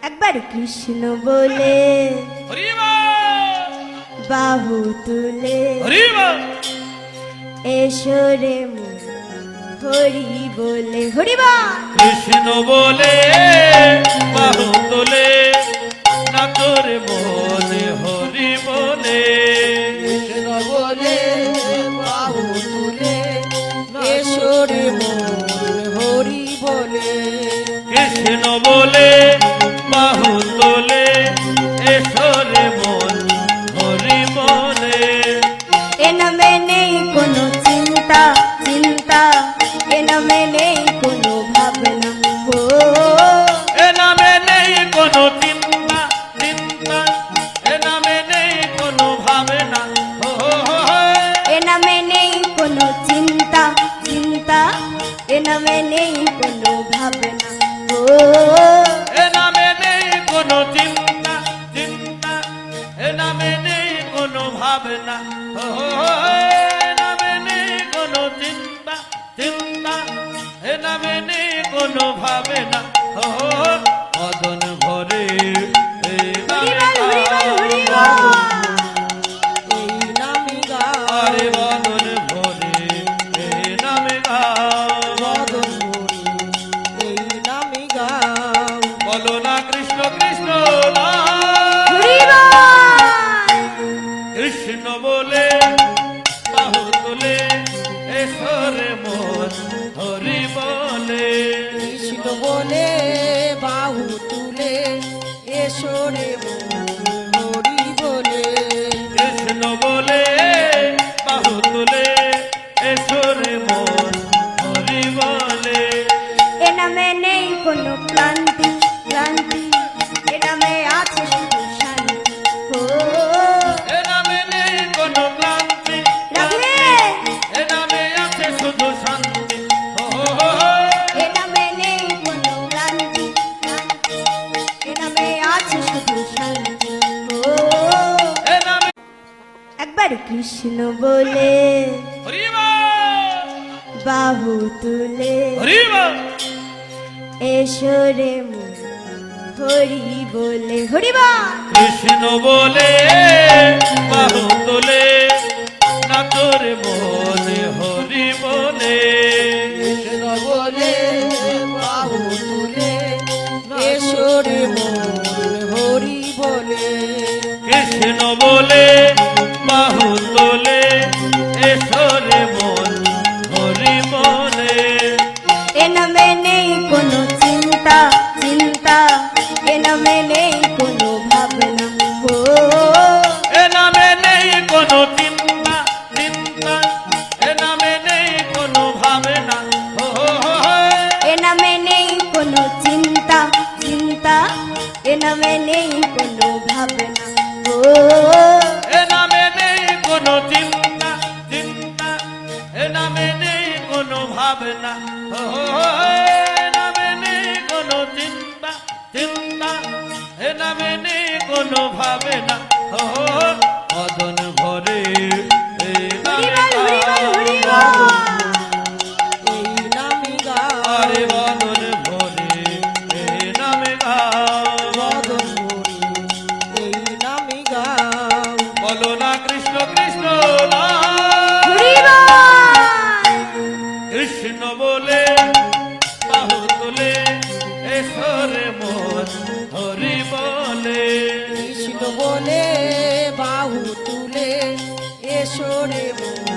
একবার কৃষ্ণ বলে বাহু তুলে এসো রে মন হরি বলে হরিবা কৃষ্ণ বলে বাহু তুলে না তোর মনে হরি বলে কৃষ্ণ বলে বাহু তুলে এসো রে মন হরি বলে কৃষ্ণ বলে বাহু তোলে এসো রে মন হরি বলে এ নামে নেই কোনো চিন্তা চিন্তা এ নামে নেই কোনো ভাবনা ও এ নামে নেই কোনো চিন্তা চিন্তা এ নামে নেই কোনো ভাবনা হো হো হো হো। এ নামে নেই কোনো চিন্তা চিন্তা এ নামে নেই কোনো ভাবনা ও এ নামে নেই কোনো চিন্তা চিন্তা এ নামে নেই কোনো ভাবনা হো হো হো। এ নামে নেই কোনো চিন্তা চিন্তা এ নামে নেই কোনো ভাবনা হো হো হো। মদন ভরে এই নামে গাও। এই নামি গাও আরে মদন ভরে এই নামে গাও। মদন ভরে এই নামি গাও বলো না কৃষ্ণ কৃষ্ণ না। হরিবা কৃষ্ণ বলে বাহু তুলে এসো রে মন হরি বলে কৃষ্ণ বলে বাহু তুলে এসো রে মন হরি বলে কৃষ্ণ বলে বাহু তুলে এসো রে মন হরি বলে এ নামে নেই কোনো ক্লান্তি ক্লান্তি এ নামে আছে শুধু শান্তি ও এ নামে নেই কোনো ক্লান্তি রাখলে এ নামে আছে শুধু শান্তি হো হো হো হো। এ নামে নেই কোনো ক্লান্তি ক্লান্তি এ নামে আছে শুধু শান্তি ও এ নামে একবার কৃষ্ণ বলে হরি বল বাহু তুলে হরি বল এসো রে মন হরি বলে হরিবা কৃষ্ণ বলে বাহু তোলে না তোর মনে হরি বলে কৃষ্ণ বলে বাহু তুলে এসো রে মন হরি বলে কৃষ্ণ বলে বাহু তোলে এসো রে মন হরি বলে এ নামে নেই কোনো চিন্তা চিন্তা এ নামে নেই কোনো ভাবনা ও এ নামে নেই কোনো চিন্তা চিন্তা এ নামে নেই কোনো ভাবনা হো হো হো হো। এ নামে নেই কোনো চিন্তা চিন্তা এ নামে নেই কোনো ভাবনা ও এ নামে নেই কোনো চিন্তা চিন্তা এ নামে নেই কোনো ভাবনা হো হো হো। এ নামে নেই কোনো চিন্তা চিন্তা এ নামে নেই কোনো ভাবনা হো হো হো। মদন ভরে এই নামে গাও। এই নামি গাও আরে মদন ভরে এই নামে গাও। মদন ভরে এই নামি গাও বলো না কৃষ্ণ কৃষ্ণ না। হরিবা কৃষ্ণ বলে বাহু তুলে এসো রে মন হরি বলে কৃষ্ণ বলে বাহু তুলে এসো রে মন